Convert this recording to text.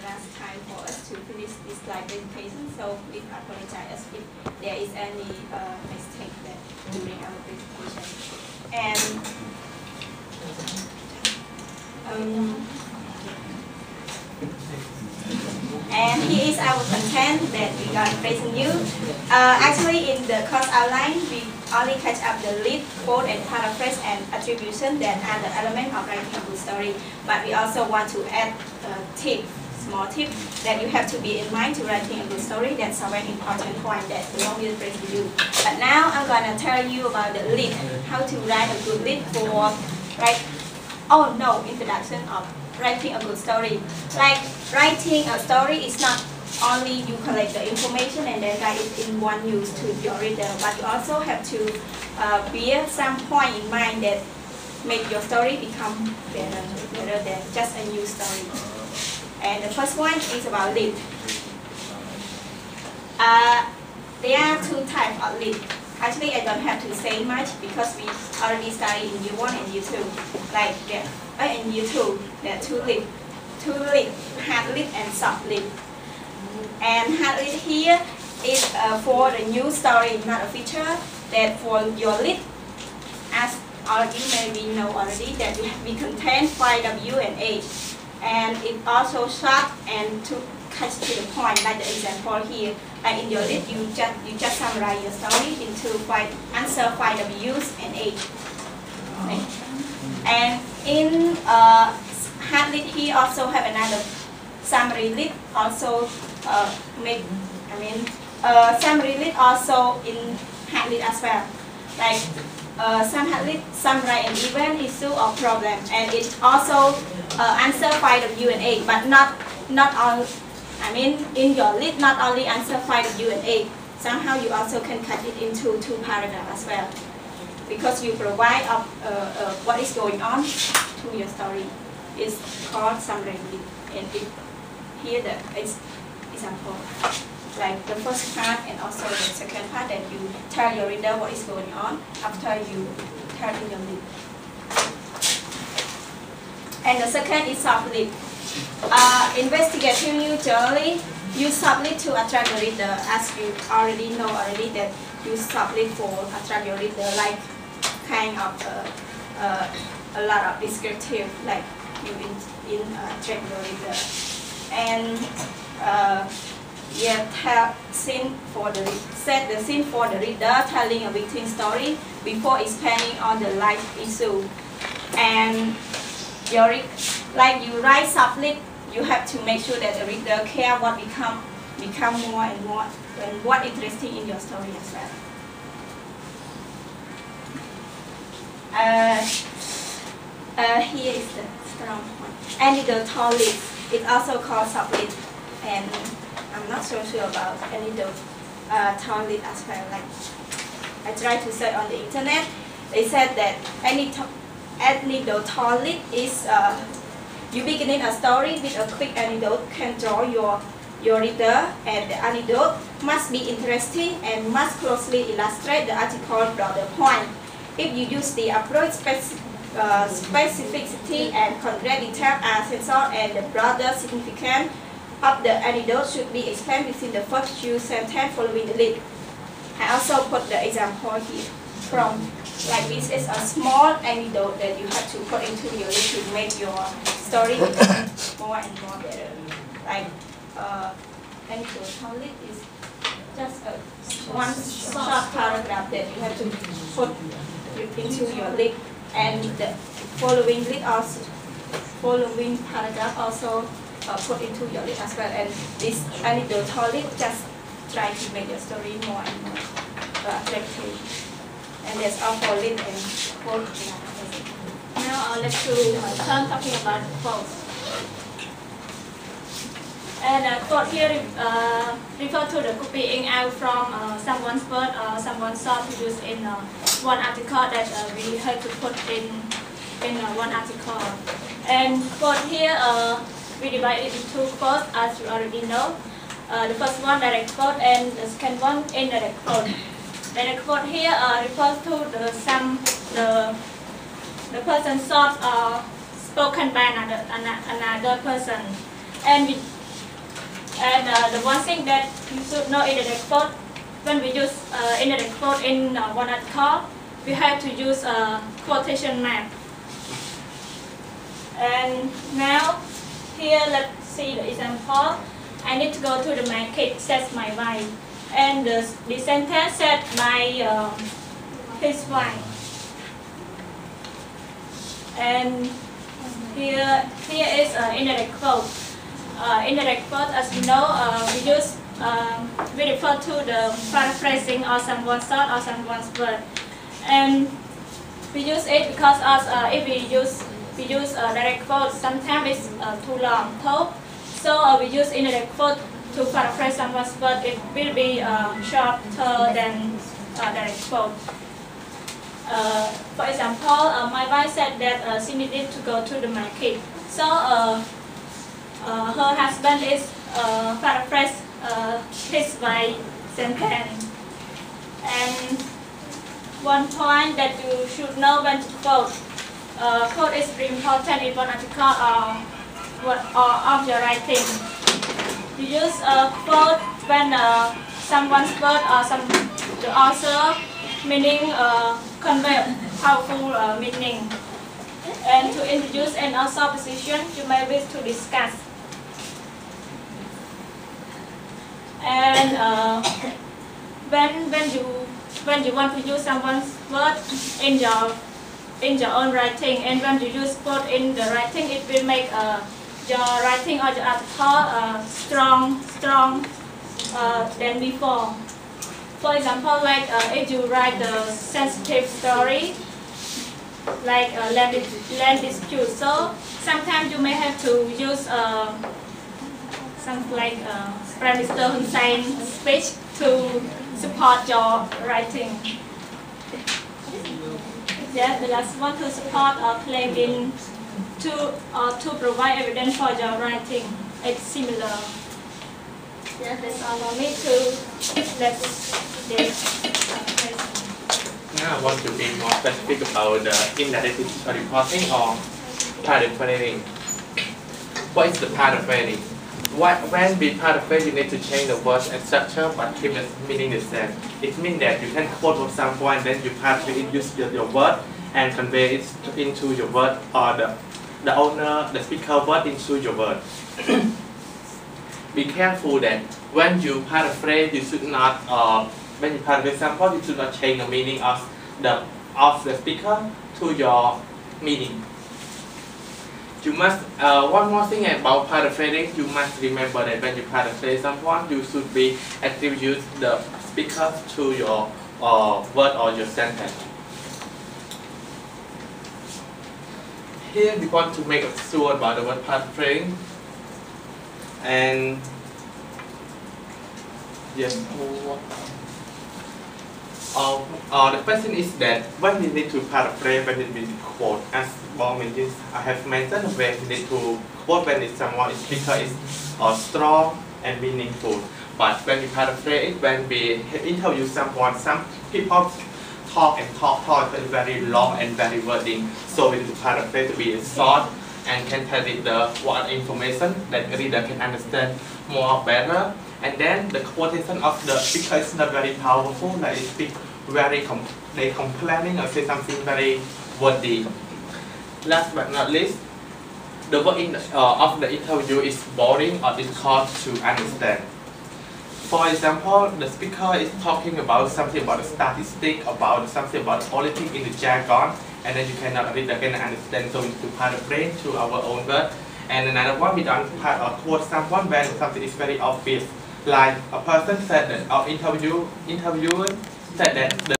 last time for us to finish this slide presentation, so please apologize if there is any mistake that during our presentation. And here is our content that we got present you. Actually, in the course outline, we only catch up the lead, quote, and paraphrase and attribution that are the element of writing a good story. But we also want to add a tip, small tip that you have to be in mind to writing a good story. That's a very important point that we won't use present you. But now I'm gonna tell you about the lead, how to write a good lead for introduction of writing a good story. Like writing a story is not only you collect the information and then write it in one use to your reader, but you also have to bear some point in mind that make your story become better than just a new story. And the first one is about lead. There are two types of lead. Actually, I don't have to say much because we already studied in year 1 and year 2. Like in year 2, there are two lead, hard lead and soft lead. And hard lead here is for the new story, not a feature. That for your lead, as all of you maybe know already, that we contain Y, W, and H. And it also short and to cut to the point, like the example here. Like in your lead, you just summarize your story into answer, Y, W's, and H. Okay. And in hard lead here also have another summary lead, also summary lead also in hard lead as well. Like some hard lead summarize an event, issue, or problem, and it also answer Y, W, and A, but not all. In your lead, not only answer Y, W, and A. Somehow you also can cut it into 2 paragraphs as well, because you provide what is going on to your story. It's called summary lead, and here the example, like the first part and also the second part, that you tell your reader what is going on after you tell in your lead. And the second is soft lead. Investigative news journally use soft lead to attract the reader, as you already know that use soft lead for attract your reader, like kind of a lot of descriptive, like you attract your reader. And set the scene for the reader, telling a victim story before expanding on the life issue. And you write soft lead, you have to make sure that the reader care what become more and more and what interesting in your story as well. Here is the strong point. Anecdotal lead. It's also called soft lead, and I'm not so sure about anecdotal lead as well. Like I tried to search on the internet, they said that anecdotal lead is you beginning a story with a quick anecdote can draw your reader, and the anecdote must be interesting and must closely illustrate the article's broader point. If you use the approach, specificity and concrete detail are censored, and the broader significance of the anecdote should be explained within the first few sentences following the lead. I also put the example here from, like this is a small anecdote that you have to put into your lead to make your story more and more better. Like anecdotal lead is just one short paragraph that you have to put into your lead, and the following paragraph also put into your lead as well. And this anecdotal lead just try to make your story more and more attractive. And that's all for lead and quote. Now let's turn talking about quotes. And quote here refer to the copying out from someone's word or someone's thought produced in one article that we had to put in one article. And quote here we divide it into quotes, as you already know. The first one direct quote, and the second one indirect quote. Direct quote here refers to the person's thought spoken by another person, and And the one thing that you should know in the quote, when we use in the quote in one article, we have to use a quotation mark. And now, here let's see the example. I need to go to the market, says my wife. And the sentence said my his wife. And here is indirect quote. Indirect quote, as you know, we refer to the paraphrasing or someone's thought or someone's word. And we use it because if we use direct quote, sometimes it's too long. So we use indirect quote to paraphrase someone's word. It will be shorter than direct quote. For example, my wife said that she needed to go to the market. So her husband is paraphrase his wife sentence. And one point that you should know when to quote. Quote is very important in one article or of your writing. You use a quote when someone's word or the author meaning convey powerful meaning. And to introduce an author position, you may wish to discuss. And when you want to use someone's word in your own writing, and when you use quote in the writing, it will make your writing or the article strong than before. For example, like if you write the sensitive story, like land dispute, so sometimes you may have to use something like Prime Minister Hun Sen's speech to support your writing. Yeah, the last one, to support or claim in to provide evidence for your writing. It's similar. Yeah, that's all for me to Now I want to be more specific about the indirect reporting or paraphrasing. What is the paraphrasing? When we paraphrase, you need to change the words and structure but keep the meaning the same. It means that you can quote from someone, then you paraphrase it, use your word and convey it into your word, or the speaker word into your word. Be careful that when you paraphrase, you should not, when you paraphrase someone, you should not change the meaning of the speaker to your meaning. You must, one more thing about paraphrasing, you must remember that when you paraphrase someone, you should be attribute the speaker to your word or your sentence. Here we want to make sure about the word paraphrasing. And yes, the question is that when we need to paraphrase, when we need to quote, as I have mentioned, when we need to quote when someone speaker is strong and meaningful. But when we paraphrase it, when we interview someone, some people talk very long and very wording. So we need to paraphrase to be short and can tell it the what information that the reader can understand more better. And then the quotation of the speaker is not very powerful, like they speak very complaining or say something very wordy. Last but not least, the word of the interview is boring or difficult to understand. For example, the speaker is talking about something about the statistic, about something about politics in the jargon, and then you cannot read again and understand, so we need to paraphrase to our own word. And another one, we don't quote someone when something is very obvious. Like a person said that, our interviewer said that the